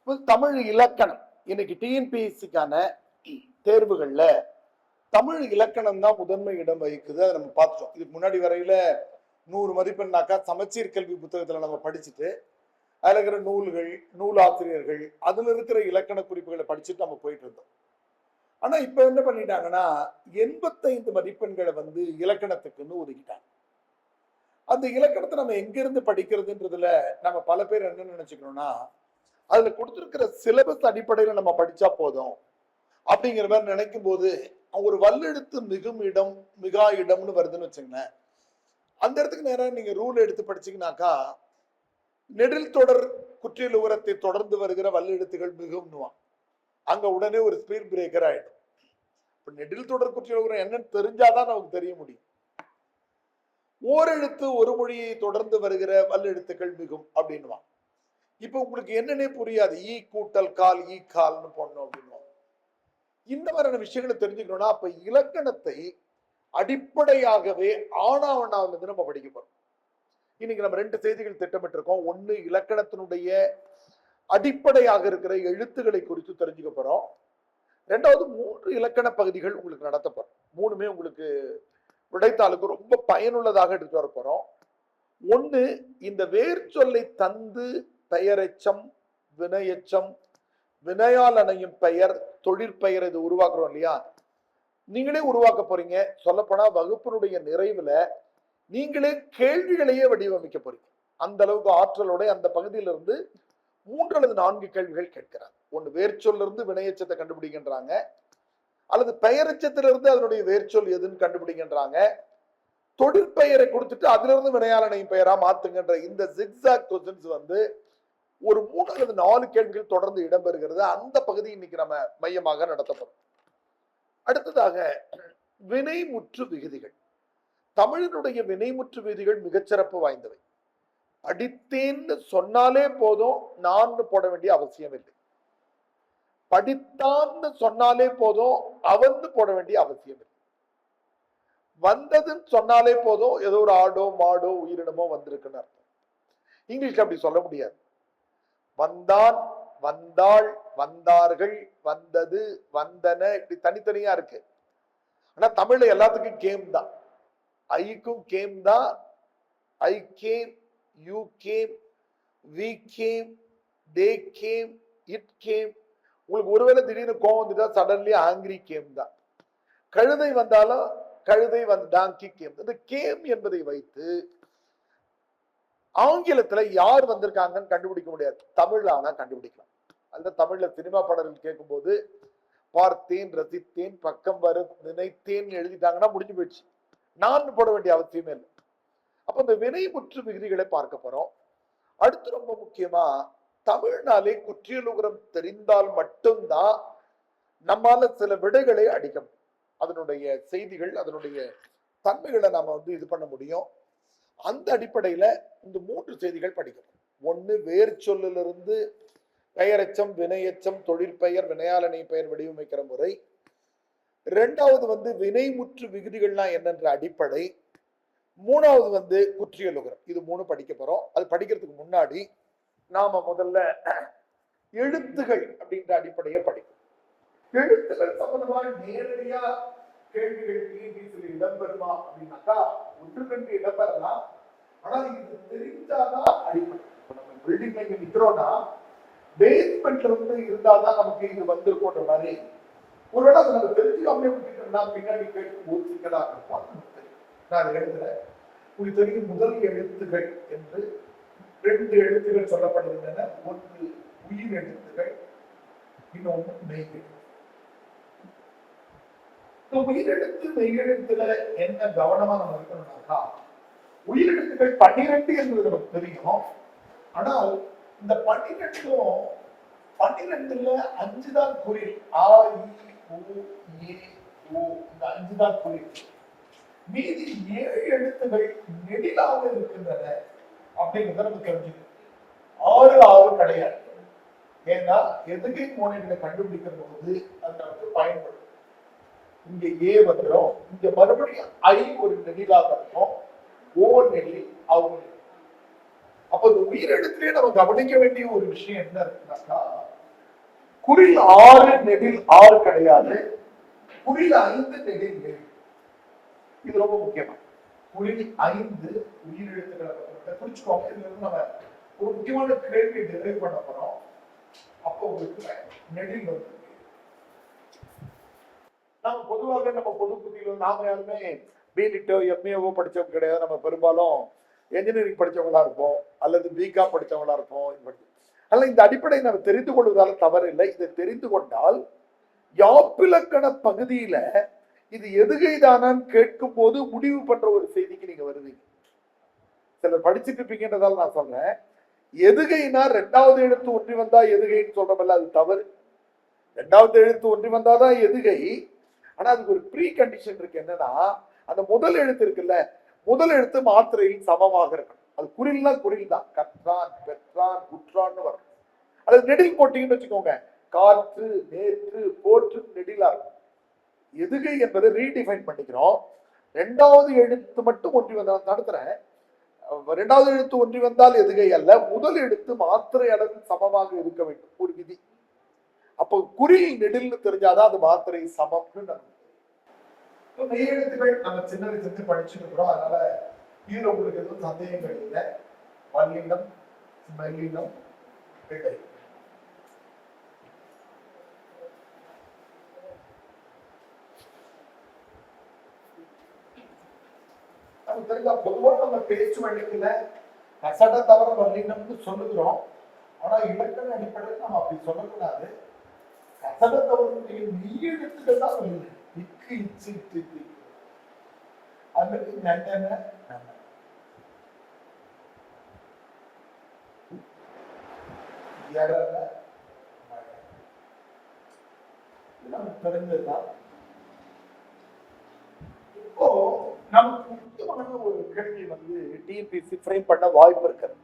தமிழ் இலக்கணம் இன்னைக்கு டிஎன்பிஎஸ்சிக்கான தேர்வுகள்ல தமிழ் இலக்கணம் தான் முதன்மை இடம் வகிக்குது. அதை நம்ம பார்த்துட்டோம். இதுக்கு முன்னாடி வரையில 100 மதிப்பெண்ணாக்கா சமச்சீர் கல்வி புத்தகத்துல நம்ம படிச்சுட்டு அதுல இருக்கிற நூல்கள், நூலாசிரியர்கள், அதுல இருக்கிற இலக்கண குறிப்புகளை படிச்சுட்டு நம்ம போயிட்டு இருந்தோம். ஆனா இப்ப என்ன பண்ணிட்டாங்கன்னா 85 மதிப்பெண்களை இலக்கணத்துக்குன்னு ஒதுக்கிட்டாங்க. அந்த இலக்கணத்தை நம்ம எங்க இருந்து படிக்கிறதுன்றதுல நம்ம பல பேர் என்ன நினைச்சுக்கணும்னா, அதுல கொடுத்திருக்கிற சிலபஸ் அடிப்படையில நம்ம படிச்சா போதும் அப்படிங்கிற மாதிரி நினைக்கும் போது ஒரு வல்லெழுத்து மிகும் இடம் மிகா இடம்னு வருதுன்னு வச்சுங்களேன். அந்த இடத்துக்கு நேரம் நீங்க ரூல் எடுத்து படிச்சீங்கன்னாக்கா நெடில் தொடர் குற்றியல் உரத்தை தொடர்ந்து வருகிற வல்லெழுத்துகள் மிகும்னுவான். அங்க உடனே ஒரு ஸ்பீட் பிரேக்கர் ஆயிடும். இப்ப நெடில் தொடர் குற்றியல் உரம் என்னன்னு தெரிஞ்சாதான் நமக்கு தெரிய முடியும். ஓரெழுத்து ஒரு மொழியை தொடர்ந்து வருகிற வல்லெழுத்துக்கள் மிகும் அப்படின்னுவான். இப்ப உங்களுக்கு என்னன்னே புரியாது. ஈ கூட்டல் கால் ஈ கால்னு போடணும் அப்படின்னு. இந்த மாதிரியான விஷயங்களை தெரிஞ்சுக்கணும்னா அப்ப இலக்கணத்தை அடிப்படையாகவே ஆனாவண்ணாவில இருந்து நம்ம படிக்க போறோம். இன்னைக்கு நம்ம 2 செய்திகள் திட்டமிட்டு இருக்கோம். ஒண்ணு, இலக்கணத்தினுடைய அடிப்படையாக இருக்கிற எழுத்துக்களை குறித்து தெரிஞ்சுக்க போறோம். 2வது 3 இலக்கண பகுதிகள் உங்களுக்கு நடத்த போறோம். 3மே உங்களுக்கு விடைத்தாளுக்கு ரொம்ப பயனுள்ளதாக எடுத்து வர போறோம். ஒண்ணு, இந்த வேர் சொல்லை தந்து பெயரெச்சம், வினையெச்சம், வினையால் அணையும் பெயர், தொழிற்பெயர் இது உருவாக்குறோம் இல்லையா, நீங்களே உருவாக்க போறீங்க. சொல்லப்போனா வகுப்பினுடைய நிறைவுல நீங்களே கேள்விகளையே வடிவமைக்க போறீங்க. அந்த அளவுக்கு ஆற்றலோட அந்த பகுதியிலிருந்து 3 அல்லது 4 கேள்விகள் கேட்கிறாங்க. ஒண்ணு, வேர்ச்சொல்ல இருந்து வினையெச்சத்தை கண்டுபிடிக்கின்றாங்க, அல்லது பெயரெச்சத்திலிருந்து அதனுடைய வேர்ச்சொல் எதுன்னு கண்டுபிடிக்கின்றாங்க, தொழிற்பெயரை கொடுத்துட்டு அதுல இருந்து வினையால் அணையும் பெயரா மாத்துங்கன்ற இந்த ஜிக்ஸாக் கொஸ்டின்ஸ் ஒரு 3 அல்லது 4 கேள்விகள் தொடர்ந்து இடம்பெறுகிறது. அந்த பகுதி இன்னைக்கு நம்ம மையமாக நடத்தப்படும். அடுத்ததாக வினைமுற்று விகுதிகள். தமிழினுடைய வினைமுற்று விகுதிகள் மிகச்சிறப்பு வாய்ந்தவை. படித்தேன்னு சொன்னாலே போதும், நான் போட வேண்டிய அவசியம் இல்லை. படித்தான்னு சொன்னாலே போதும், அவன் போட வேண்டிய அவசியம் இல்லை. வந்ததுன்னு சொன்னாலே போதும், ஏதோ ஒரு ஆடோ மாடோ உயிரினமோ வந்திருக்குன்னு அர்த்தம். இங்கிலீஷ்ல அப்படி சொல்ல முடியாது. வந்தான், வந்தாள், வந்தார்கள், வந்தது, வந்தன, இப்படி தனித்தனியா இருக்கு. ஆனா தமிழ்ல எல்லாத்துக்கும் கேம் தான். ஐக்கும் கேம் தான். I came, you came, we came, they came, it came. உங்களுக்கு ஒருவேளை திடீர்னு கோவம் வந்துட்டா சடன்லி ஆங்கிரி கேம் தான். கழுதை வந்தாலும் கழுதை டாங்கி கேம். இந்த கேம் என்பதை வைத்து ஆங்கிலத்துல யார் வந்திருக்காங்கன்னு கண்டுபிடிக்க முடியாது. தமிழ்ல ஆனா கண்டுபிடிக்கலாம். அந்த தமிழ்ல சினிமா பாடல்கள் கேட்கும் போது பார்த்தேன், ரசித்தேன், பக்கம் வர நினைத்தேன் எழுதிட்டாங்கன்னா முடிஞ்சு போயிடுச்சு. நான் போட வேண்டிய அவசியமே இல்லை. அப்ப இந்த வினைமுற்று விகுதிகளை பார்க்க போறோம். அடுத்து ரொம்ப முக்கியமா, தமிழ்னாலே குற்றியலுகரம் தெரிந்தால் மட்டும்தான் நம்மால சில விடைகளை அடிக்க முடியும். அதனுடைய செய்திகள், அதனுடைய தன்மைகளை நாம இது பண்ண முடியும். அந்த அடிப்படையில இந்த 3 செய்திகள் படிக்கணும். ஒண்ணு, வேர் சொல்லிலிருந்து பெயரெச்சம், வினையெச்சம், தொழிற்பெயர், வினையாலனை பெயர் வடிவமைக்கிற முறை. 2வது வினைமுற்று விகுதிகள்லாம் என்னன்ற அடிப்படை. 3வது குற்றியலுகரம். இது 3 படிக்க போறோம். அது படிக்கிறதுக்கு முன்னாடி நாம முதல்ல எழுத்துகள் அப்படின்ற அடிப்படையை படிக்கும். எழுத்துகள் சம்பந்தமா நேரடியா கேள்விகள் டிஎன்பிஎஸ்சியில் இடம்பெறுமா அப்படின்னாக்கா 1-2 இடம்பெறலாம். ஆனா இது தெரிஞ்சாதான் அடிப்படை. நம்ம பில்டிங்ல இங்க நிக்கிறோம்னா பேஸ்மெண்ட்ல இருந்தாதான் நமக்கு இது வந்திருக்கோன்ற மாதிரி. ஒருவேளை அதை நம்ம தெரிஞ்சுக்காமலே விட்டுட்டோம்னா பின்னாடி கேட்கும் சிக்கலா இருக்கும். நான் எழுதுறேன். உங்களுக்கு தெரியும், முதல் எழுத்துகள் என்று 2 எழுத்துகள் சொல்லப்படுகின்றன. ஒன்று உயிர் எழுத்துகள், இன்னொன்று மெய். உயிரெழுத்து மெய்யெழுத்துல என்ன கவனமா நம்ம இருக்கணும்னாக்கா, உயிரெழுத்துக்கள் 12 என்பது நமக்கு தெரியும். ஆனால் இந்த 12லும் 12ல 5 தான் குறில். ஆ, இ, உ, ஏ, ஓ, இந்த 5 தான் குறில். மீதி 7 எழுத்துகள் நெடிலாக இருக்கின்றன அப்படிங்கிறத நம்ம தெரிஞ்சுக்கணும். 6 கிடையாது. ஏன்னா எதுகை மோனைகளை கண்டுபிடிக்கிற போது அது நமக்கு பயன்படும். இங்க ஏ வந்துடும், இங்க மறுபடியும் ஐ ஒரு நெடிலாக இருக்கும், ஓ நெடில், அவங்க. அப்ப இந்த உயிரெழுத்திலே நம்ம கவனிக்க வேண்டிய ஒரு விஷயம் என்ன இருக்குன்னாக்கா, குறில் 6 நெடில் 6 கிடையாது, குறில் 5 நெடில் 7. இது ரொம்ப முக்கியமா. குறில் 5 உயிரெழுத்துக்களை குறிச்சுக்கோங்க. இதுல இருந்து நம்ம ஒரு முக்கியமான கேள்வி டெரைவ் பண்ண போறோம். அப்போ உங்களுக்கு நெடில் வந்து நம்ம பொதுவாக நம்ம பொது புத்தியில நாம யாருமே பிலிட்டோ எம்ஏஓ படிச்சவங்க கிடையாது. நம்ம பெரும்பாலும் என்ஜினியரிங் படிச்சவங்களா இருப்போம் அல்லது பிகாம் படிச்சவங்களா இருப்போம். அதனால இந்த அடிப்படையை நம்ம தெரிந்து கொள்வதால தவறு இல்லை. இதை தெரிந்து கொண்டால் யாப்பிலக்கண பகுதியில இது எதுகைதானான்னு கேட்கும் போது முடிவு பண்ற ஒரு செய்திக்கு நீங்க வருவீங்க. சிலர் படிச்சுட்டு இருப்பீங்கன்றதால நான் சொல்றேன். எதுகைனா 2வது எழுத்து ஒன்றி வந்தா எதுகைன்னு சொல்றமல்ல, அது தவறு. 2வது எழுத்து ஒன்றி வந்தாதான் எதுகை. ஆனா அதுக்கு ஒரு ப்ரீ கண்டிஷன் இருக்கு. என்னன்னா, அந்த முதல் எழுத்து இருக்குல்ல, முதல் எழுத்து மாத்திரையில் சமமாக இருக்கணும். அது குறில்னா குறில் தான். கற்றான், பெற்றான், குற்றான்னு வரும். அது நெடில் போட்டீங்கன்னு வச்சுக்கோங்க, காற்று, நேற்று, போற்று நெடிலா இருக்கும். எதுகை என்பதை ரீடிஃபைன் பண்ணிக்கிறோம். 2வது எழுத்து மட்டும் ஒன்றி வந்தால் நடத்துறேன். 2வது எழுத்து ஒன்றி வந்தால் எதுகை அல்ல, முதல் எழுத்து மாத்திரை அளவில் சமமாக இருக்க வேண்டும், ஒரு விதி. அப்போ குறில் நெடில்னு தெரிஞ்சாதான் அது மாத்திரை சமம்னு நம்ம மெய் எழுத்துக்கள் நம்ம சின்ன வயசுல படிச்சுட்டு இருக்கிறோம். அதனால இதுல உங்களுக்கு எதுவும் சந்தேகங்கள் இல்லை. வல்லினம், மெல்லினம், இடை. நமக்கு தெரிஞ்சா பொதுவாக நம்ம பேச்சு வழக்குல கசட தவிர வல்லினம்னு சொல்லுகிறோம். ஆனா இலக்கண அடிப்படையில் நம்ம அப்படி சொல்லக்கூடாது. கசட தவறுடைய மெய் எழுத்துக்கள் தான் வல்லினம். இக்கு, இச்சு, இட்டு, அல்லது நன்னென்ன, நன்ன. எடன, நமக்கு தெரிஞ்சதுதான். இப்போ நமக்கு முக்கியமான ஒரு கேள்வி வந்து டிஎன்பிஎஸ்சி ஃப்ரேம் பண்ண வாய்ப்பு இருக்கிறது.